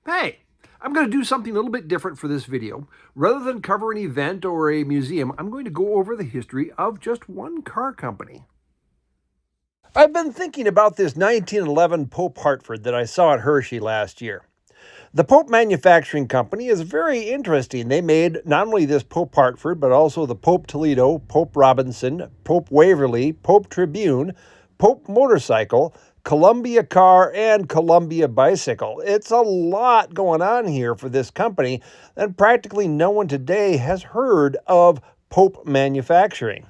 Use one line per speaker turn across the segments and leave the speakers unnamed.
Hey, I'm going to do something a little bit different for this video. Rather than cover an event or a museum, I'm going to go over the history of just one car company. I've been thinking about this 1911 Pope-Hartford that I saw at Hershey last year. The Pope Manufacturing Company is very interesting. They made not only this Pope-Hartford, but also the Pope-Toledo, Pope Robinson, Pope-Waverley, Pope-Tribune, Pope Motorcycle, Columbia Car, and Columbia Bicycle. It's a lot going on here for this company, and practically no one today has heard of Pope Manufacturing.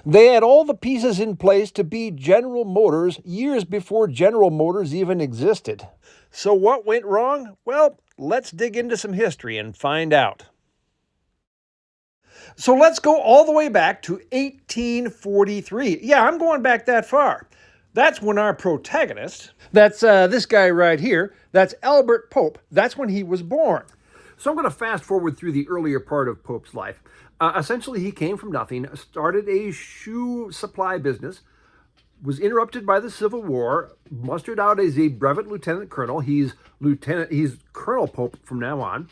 They had all the pieces in place to be General Motors years before General Motors even existed. So what went wrong? Well, let's dig into some history and find out. So let's go all the way back to 1843. Yeah, I'm going back that far. That's when our protagonist, that's this guy right here, that's Albert Pope, that's when he was born. So I'm going to fast forward through the earlier part of Pope's life. Essentially, he came from nothing, started a shoe supply business, was interrupted by the Civil War, mustered out as a brevet lieutenant colonel. He's Colonel Pope from now on.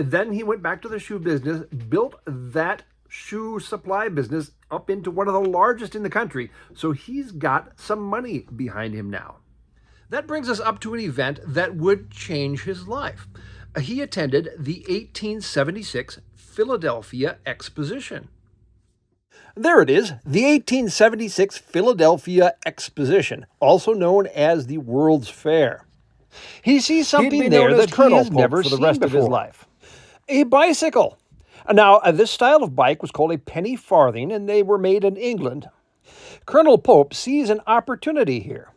Then he went back to the shoe business, built that shoe supply business up into one of the largest in the country. So he's got some money behind him now. That brings us up to an event that would change his life. He attended the 1876 Philadelphia Exposition. There it is, the 1876 Philadelphia Exposition, also known as the World's Fair. He sees something there that he has never seen for the rest of his life. A bicycle. Now, this style of bike was called a penny farthing, and they were made in England. Colonel Pope sees an opportunity here.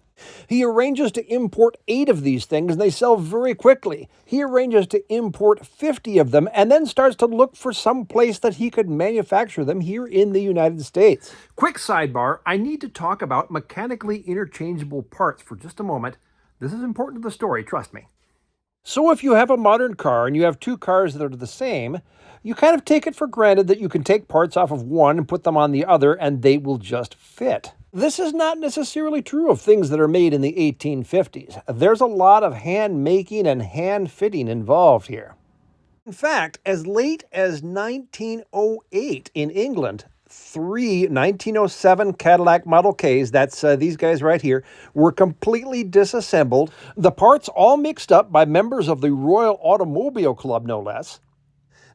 He arranges to import 8 of these things, and they sell very quickly. He arranges to import 50 of them, and then starts to look for some place that he could manufacture them here in the United States. Quick sidebar, I need to talk about mechanically interchangeable parts for just a moment. This is important to the story, trust me. So if you have a modern car and you have 2 cars that are the same, you kind of take it for granted that you can take parts off of one and put them on the other and they will just fit. This is not necessarily true of things that are made in the 1850s. There's a lot of hand making and hand fitting involved here. In fact, as late as 1908 in England, 3 1907 Cadillac Model Ks, that's these guys right here, were completely disassembled. The parts all mixed up by members of the Royal Automobile Club, no less.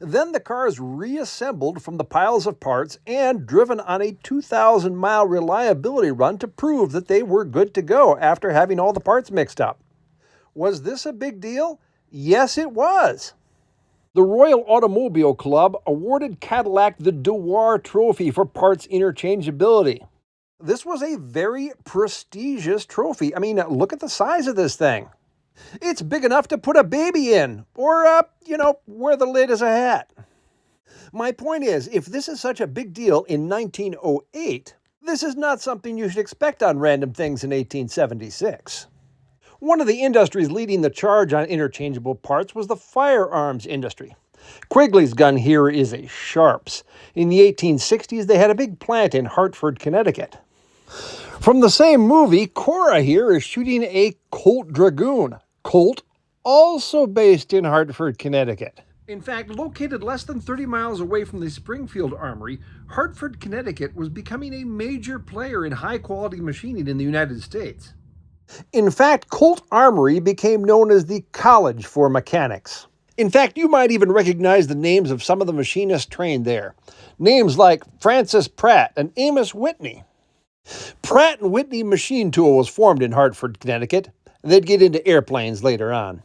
Then the cars reassembled from the piles of parts and driven on a 2,000-mile reliability run to prove that they were good to go after having all the parts mixed up. Was this a big deal? Yes, it was. The Royal Automobile Club awarded Cadillac the Dewar Trophy for parts interchangeability. This was a very prestigious trophy. I mean, look at the size of this thing. It's big enough to put a baby in, or, wear the lid as a hat. My point is, if this is such a big deal in 1908, this is not something you should expect on Random Things in 1876. One of the industries leading the charge on interchangeable parts was the firearms industry. Quigley's gun here is a Sharps. In the 1860s, they had a big plant in Hartford, Connecticut. From the same movie, Cora here is shooting a Colt Dragoon. Colt, also based in Hartford, Connecticut. In fact, located less than 30 miles away from the Springfield Armory, Hartford, Connecticut was becoming a major player in high-quality machining in the United States. In fact, Colt Armory became known as the College for Mechanics. In fact, you might even recognize the names of some of the machinists trained there. Names like Francis Pratt and Amos Whitney. Pratt & Whitney Machine Tool was formed in Hartford, Connecticut. They'd get into airplanes later on.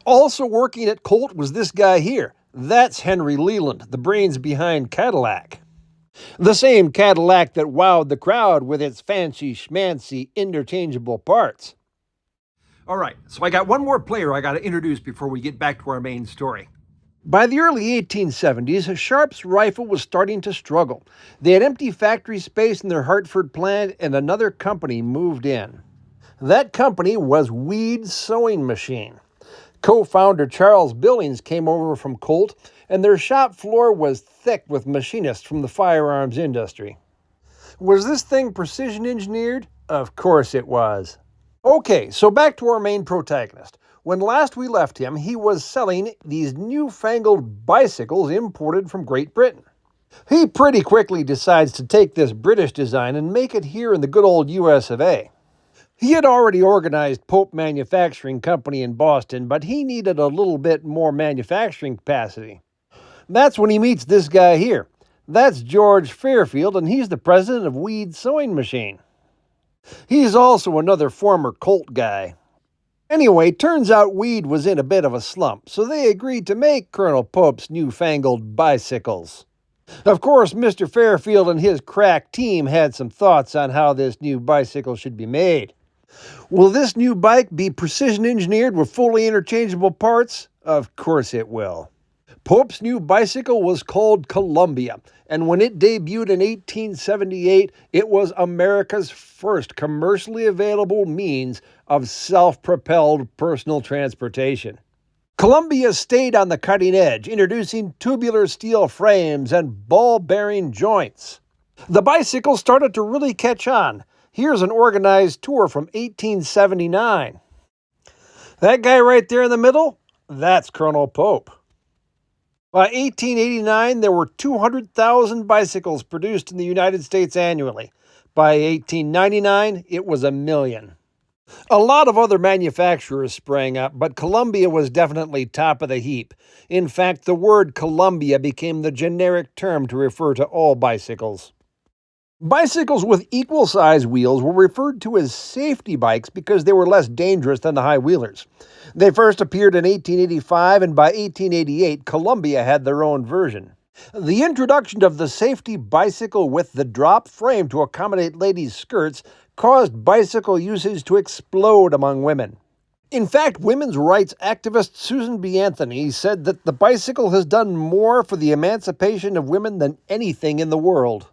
Also working at Colt was this guy here. That's Henry Leland, the brains behind Cadillac. The same Cadillac that wowed the crowd with its fancy schmancy interchangeable parts. All right, so I got one more player I got to introduce before we get back to our main story. By the early 1870s, Sharp's rifle was starting to struggle. They had empty factory space in their Hartford plant, and another company moved in. That company was Weed Sewing Machine. Co-founder Charles Billings came over from Colt, and their shop floor was thick with machinists from the firearms industry. Was this thing precision engineered? Of course it was. Okay, so back to our main protagonist. When last we left him, he was selling these newfangled bicycles imported from Great Britain. He pretty quickly decides to take this British design and make it here in the good old US of A. He had already organized Pope Manufacturing Company in Boston, but he needed a little bit more manufacturing capacity. That's when he meets this guy here. That's George Fairfield, and he's the president of Weed's Sewing Machine. He's also another former Colt guy. Anyway, turns out Weed was in a bit of a slump, so they agreed to make Colonel Pope's newfangled bicycles. Of course, Mr. Fairfield and his crack team had some thoughts on how this new bicycle should be made. Will this new bike be precision engineered with fully interchangeable parts? Of course it will. Pope's new bicycle was called Columbia, and when it debuted in 1878, it was America's first commercially available means of self-propelled personal transportation. Columbia stayed on the cutting edge, introducing tubular steel frames and ball-bearing joints. The bicycle started to really catch on. Here's an organized tour from 1879. That guy right there in the middle, that's Colonel Pope. By 1889, there were 200,000 bicycles produced in the United States annually. By 1899, it was 1 million. A lot of other manufacturers sprang up, but Columbia was definitely top of the heap. In fact, the word Columbia became the generic term to refer to all bicycles. Bicycles with equal-size wheels were referred to as safety bikes because they were less dangerous than the high-wheelers. They first appeared in 1885, and by 1888, Columbia had their own version. The introduction of the safety bicycle with the drop frame to accommodate ladies' skirts caused bicycle usage to explode among women. In fact, women's rights activist Susan B. Anthony said that the bicycle has done more for the emancipation of women than anything in the world.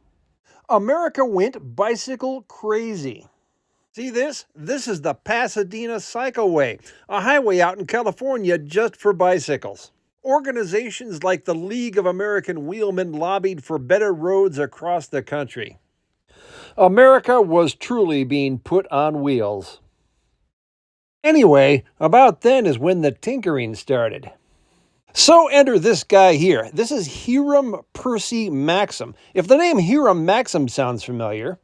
America went bicycle crazy. See this? This is the Pasadena Cycleway, a highway out in California just for bicycles. Organizations like the League of American Wheelmen lobbied for better roads across the country. America was truly being put on wheels. Anyway, about then is when the tinkering started. So enter this guy here. This is Hiram Percy Maxim. If the name Hiram Maxim sounds familiar,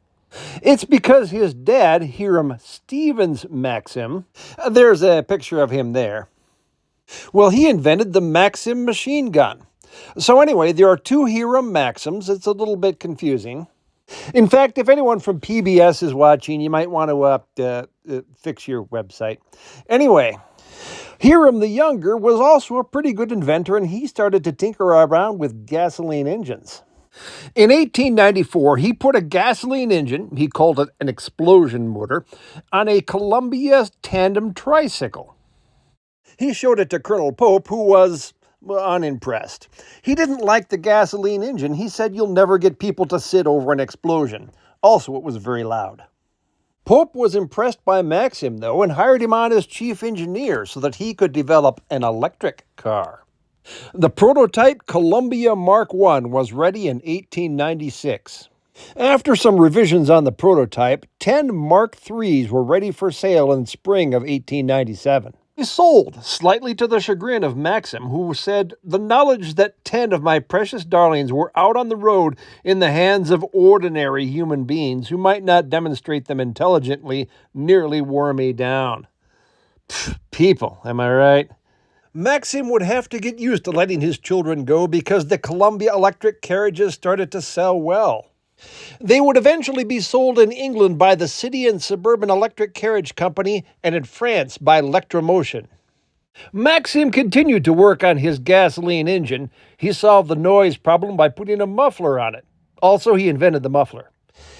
it's because his dad, Hiram Stevens Maxim, there's a picture of him there. Well, he invented the Maxim machine gun. So anyway, there are two Hiram Maxims. It's a little bit confusing. In fact, if anyone from PBS is watching, you might want to fix your website. Anyway, Hiram the Younger was also a pretty good inventor, and he started to tinker around with gasoline engines. In 1894, he put a gasoline engine, he called it an explosion motor, on a Columbia tandem tricycle. He showed it to Colonel Pope, who was unimpressed. He didn't like the gasoline engine. He said, "You'll never get people to sit over an explosion." Also, it was very loud. Pope was impressed by Maxim, though, and hired him on as chief engineer so that he could develop an electric car. The prototype Columbia Mark I was ready in 1896. After some revisions on the prototype, 10 Mark IIIs were ready for sale in spring of 1897. They sold, slightly to the chagrin of Maxim, who said, "The knowledge that 10 of my precious darlings were out on the road in the hands of ordinary human beings who might not demonstrate them intelligently nearly wore me down." People, am I right? Maxim would have to get used to letting his children go because the Columbia electric carriages started to sell well. They would eventually be sold in England by the City and Suburban Electric Carriage Company and in France by Electromotion. Maxim continued to work on his gasoline engine. He solved the noise problem by putting a muffler on it. Also, he invented the muffler.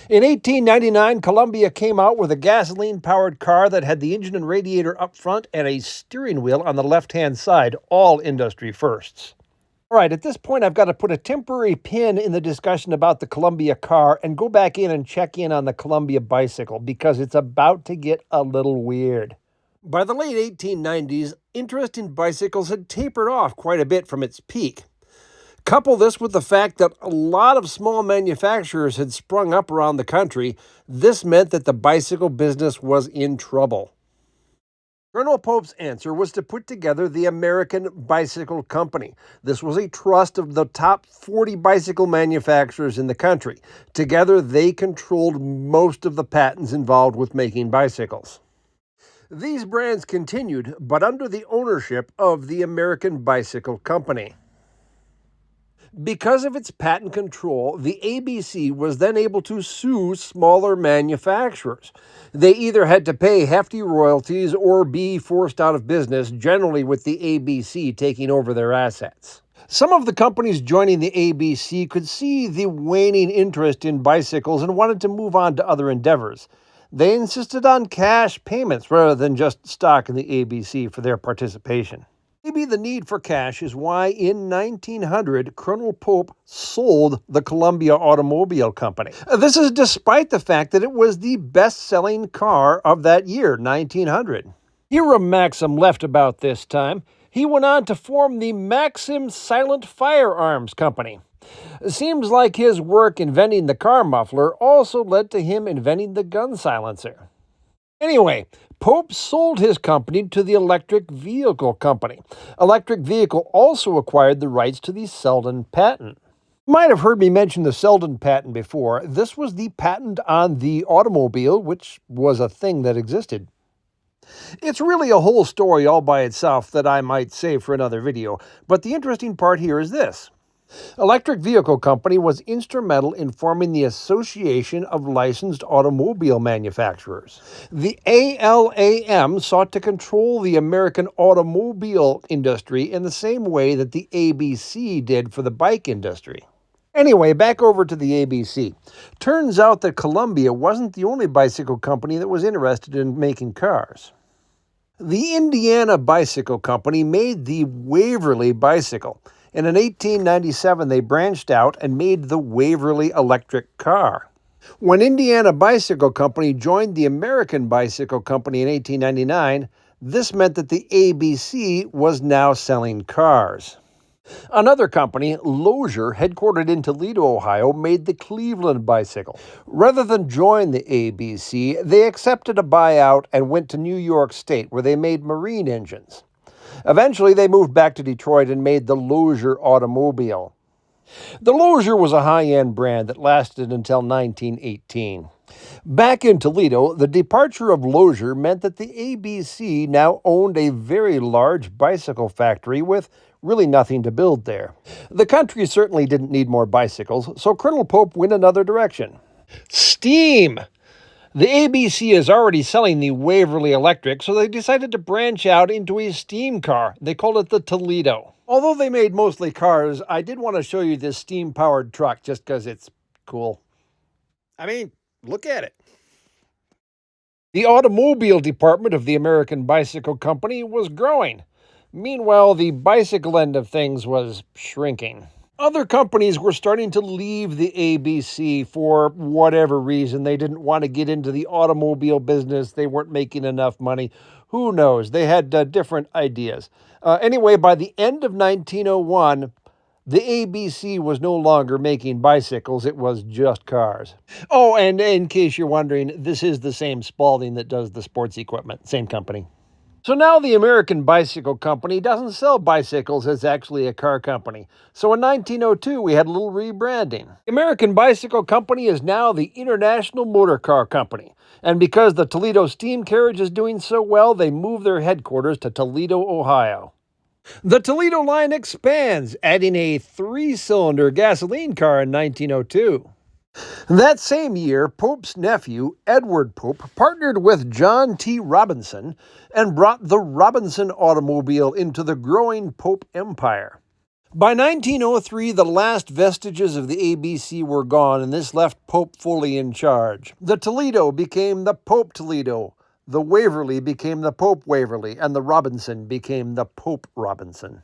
In 1899, Columbia came out with a gasoline-powered car that had the engine and radiator up front and a steering wheel on the left-hand side, all industry firsts. All right, at this point, I've got to put a temporary pin in the discussion about the Columbia car and go back in and check in on the Columbia bicycle because it's about to get a little weird. By the late 1890s, interest in bicycles had tapered off quite a bit from its peak. Couple this with the fact that a lot of small manufacturers had sprung up around the country, this meant that the bicycle business was in trouble. Colonel Pope's answer was to put together the American Bicycle Company. This was a trust of the top 40 bicycle manufacturers in the country. Together, they controlled most of the patents involved with making bicycles. These brands continued, but under the ownership of the American Bicycle Company. Because of its patent control, the ABC was then able to sue smaller manufacturers. They either had to pay hefty royalties or be forced out of business, generally with the ABC taking over their assets. Some of the companies joining the ABC could see the waning interest in bicycles and wanted to move on to other endeavors. They insisted on cash payments rather than just stock in the ABC for their participation. Maybe the need for cash is why in 1900, Colonel Pope sold the Columbia Automobile Company. This is despite the fact that it was the best-selling car of that year, 1900. Here a maxim left about this time. He went on to form the Maxim Silent Firearms Company. It seems like his work inventing the car muffler also led to him inventing the gun silencer. Anyway, Pope sold his company to the Electric Vehicle Company. Electric Vehicle also acquired the rights to the Selden patent. You might have heard me mention the Selden patent before. This was the patent on the automobile, which was a thing that existed. It's really a whole story all by itself that I might save for another video, but the interesting part here is this. Electric Vehicle Company was instrumental in forming the Association of Licensed Automobile Manufacturers. The ALAM sought to control the American automobile industry in the same way that the ABC did for the bike industry. Anyway, back over to the ABC. Turns out that Columbia wasn't the only bicycle company that was interested in making cars. The Indiana Bicycle Company made the Waverley bicycle. And in 1897, they branched out and made the Waverley electric car. When Indiana Bicycle Company joined the American Bicycle Company in 1899, this meant that the ABC was now selling cars. Another company, Lozier, headquartered in Toledo, Ohio, made the Cleveland bicycle. Rather than join the ABC, they accepted a buyout and went to New York State, where they made marine engines. Eventually, they moved back to Detroit and made the Lozier automobile. The Lozier was a high-end brand that lasted until 1918. Back in Toledo, the departure of Lozier meant that the ABC now owned a very large bicycle factory with really nothing to build there. The country certainly didn't need more bicycles, so Colonel Pope went another direction. Steam! The ABC is already selling the Waverley Electric, so they decided to branch out into a steam car. They called it the Toledo. Although they made mostly cars, I did want to show you this steam-powered truck just because it's cool. I mean, look at it. The automobile department of the American Bicycle Company was growing. Meanwhile, the bicycle end of things was shrinking. Other companies were starting to leave the ABC for whatever reason. They didn't want to get into the automobile business. They weren't making enough money. Who knows? They had different ideas. Anyway, by the end of 1901, the ABC was no longer making bicycles. It was just cars. Oh, and in case you're wondering, this is the same Spalding that does the sports equipment. Same company. So now the American Bicycle Company doesn't sell bicycles, it's actually a car company. So in 1902, we had a little rebranding. The American Bicycle Company is now the International Motor Car Company. And because the Toledo steam carriage is doing so well, they moved their headquarters to Toledo, Ohio. The Toledo line expands, adding a 3-cylinder gasoline car in 1902. That same year, Pope's nephew, Edward Pope, partnered with John T. Robinson and brought the Robinson automobile into the growing Pope empire. By 1903, the last vestiges of the ABC were gone, and this left Pope fully in charge. The Toledo became the Pope-Toledo, the Waverley became the Pope-Waverley, and the Robinson became the Pope Robinson.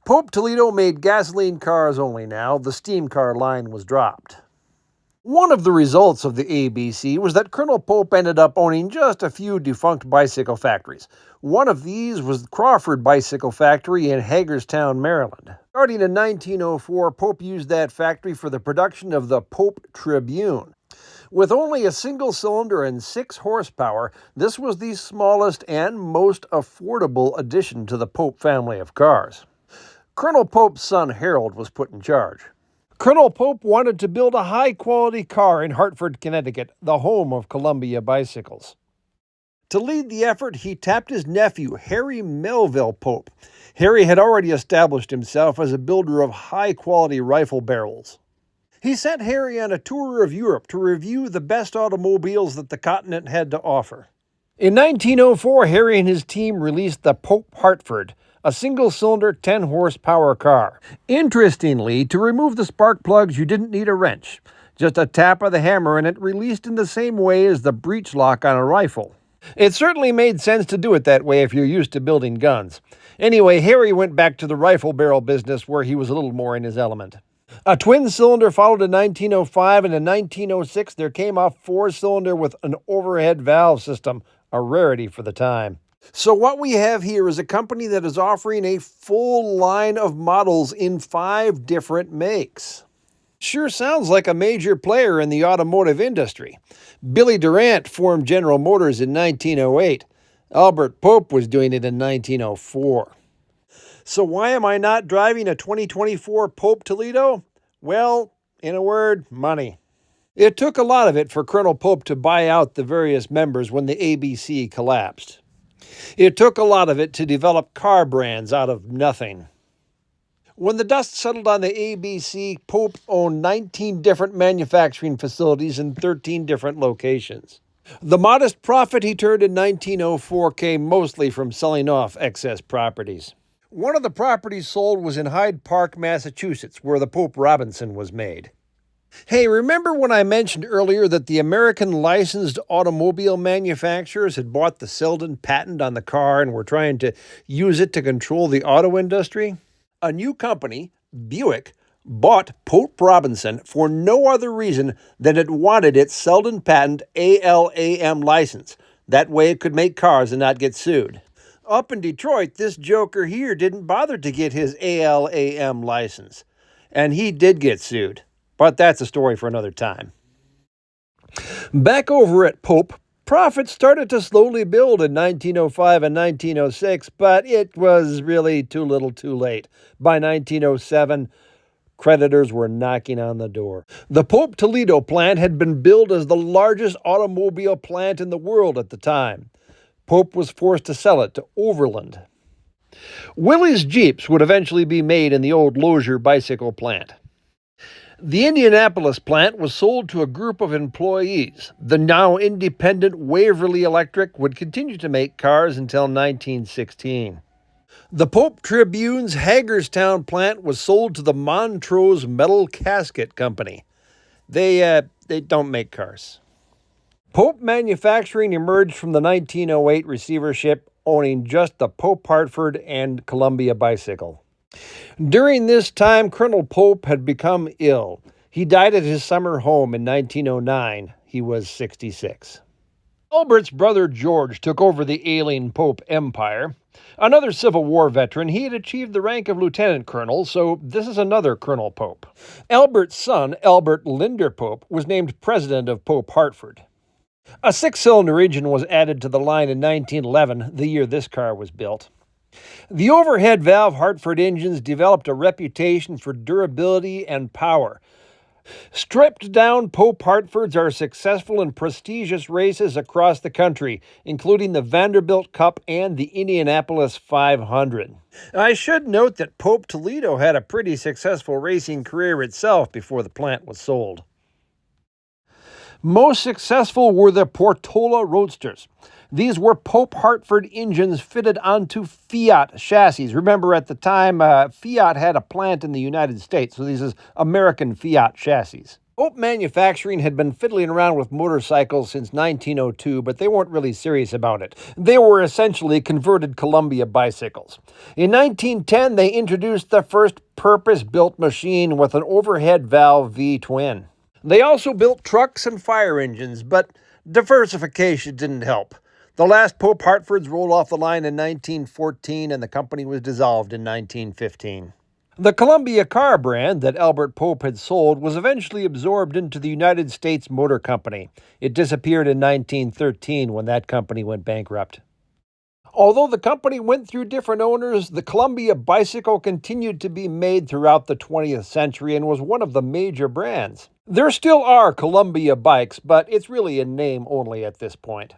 Pope-Toledo made gasoline cars only now. The steam car line was dropped. One of the results of the ABC was that Colonel Pope ended up owning just a few defunct bicycle factories. One of these was the Crawford Bicycle Factory in Hagerstown, Maryland. Starting in 1904, Pope used that factory for the production of the Pope-Tribune. With only a single cylinder and 6 horsepower, this was the smallest and most affordable addition to the Pope family of cars. Colonel Pope's son Harold was put in charge. Colonel Pope wanted to build a high-quality car in Hartford, Connecticut, the home of Columbia bicycles. To lead the effort, he tapped his nephew, Harry Melville Pope. Harry had already established himself as a builder of high-quality rifle barrels. He sent Harry on a tour of Europe to review the best automobiles that the continent had to offer. In 1904, Harry and his team released the Pope-Hartford, a single-cylinder 10-horsepower car. Interestingly, to remove the spark plugs, you didn't need a wrench. Just a tap of the hammer and it released in the same way as the breech lock on a rifle. It certainly made sense to do it that way if you're used to building guns. Anyway, Harry went back to the rifle barrel business where he was a little more in his element. A twin-cylinder followed in 1905, and in 1906 there came a 4-cylinder with an overhead valve system, a rarity for the time. So what we have here is a company that is offering a full line of models in 5 different makes. Sure sounds like a major player in the automotive industry. Billy Durant formed General Motors in 1908. Albert Pope was doing it in 1904. So why am I not driving a 2024 Pope-Toledo? Well, in a word, money. It took a lot of it for Colonel Pope to buy out the various members when the ABC collapsed. It took a lot of it to develop car brands out of nothing. When the dust settled on the ABC, Pope owned 19 different manufacturing facilities in 13 different locations. The modest profit he turned in 1904 came mostly from selling off excess properties. One of the properties sold was in Hyde Park, Massachusetts, where the Pope Robinson was made. Hey, remember when I mentioned earlier that the American licensed automobile manufacturers had bought the Selden patent on the car and were trying to use it to control the auto industry? A new company, Buick, bought Pope Robinson for no other reason than it wanted its Selden patent ALAM license. That way it could make cars and not get sued. Up in Detroit, this joker here didn't bother to get his ALAM license. And he did get sued. But that's a story for another time. Back over at Pope, profits started to slowly build in 1905 and 1906, but it was really too little too late. By 1907, creditors were knocking on the door. The Pope-Toledo plant had been billed as the largest automobile plant in the world at the time. Pope was forced to sell it to Overland. Willys Jeeps would eventually be made in the old Lozier bicycle plant. The Indianapolis plant was sold to a group of employees. The now independent Waverley Electric would continue to make cars until 1916. The Pope-Tribune's Hagerstown plant was sold to the Montrose Metal Casket Company. They don't make cars. Pope Manufacturing emerged from the 1908 receivership, owning just the Pope-Hartford and Columbia bicycle. During this time, Colonel Pope had become ill. He died at his summer home in 1909. He was 66. Albert's brother George took over the ailing Pope empire. Another Civil War veteran, he had achieved the rank of lieutenant colonel, so this is another Colonel Pope. Albert's son, Albert Linder Pope, was named president of Pope-Hartford. A 6-cylinder engine was added to the line in 1911, the year this car was built. The overhead valve Hartford engines developed a reputation for durability and power. Stripped down Pope-Hartfords are successful in prestigious races across the country, including the Vanderbilt Cup and the Indianapolis 500. I should note that Pope-Toledo had a pretty successful racing career itself before the plant was sold. Most successful were the Portola Roadsters. These were Pope-Hartford engines fitted onto Fiat chassis. Remember, at the time, Fiat had a plant in the United States, so these is American Fiat chassis. Pope Manufacturing had been fiddling around with motorcycles since 1902, but they weren't really serious about it. They were essentially converted Columbia bicycles. In 1910, they introduced the first purpose-built machine with an overhead valve V-twin. They also built trucks and fire engines, but diversification didn't help. The last Pope-Hartfords rolled off the line in 1914, and the company was dissolved in 1915. The Columbia car brand that Albert Pope had sold was eventually absorbed into the United States Motor Company. It disappeared in 1913 when that company went bankrupt. Although the company went through different owners, the Columbia bicycle continued to be made throughout the 20th century and was one of the major brands. There still are Columbia bikes, but it's really in name only at this point.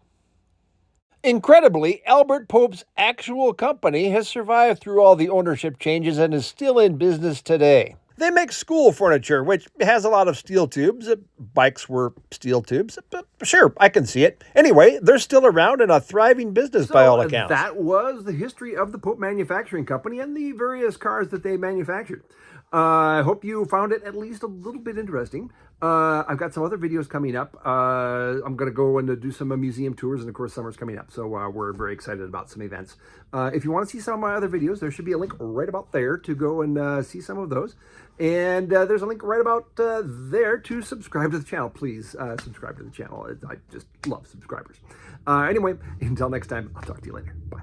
Incredibly, Albert Pope's actual company has survived through all the ownership changes and is still in business today. They make school furniture, which has a lot of steel tubes. Bikes were steel tubes. But sure, I can see it. Anyway, they're still around and a thriving business by all accounts. That was the history of the Pope Manufacturing Company and the various cars that they manufactured. I hope you found it at least a little bit interesting. I've got some other videos coming up. I'm going to go and do some museum tours, and of course, summer's coming up, so we're very excited about some events. If you want to see some of my other videos, there should be a link right about there to go and see some of those. And there's a link right about there to subscribe to the channel. Please subscribe to the channel. I just love subscribers. Anyway, until next time, I'll talk to you later. Bye.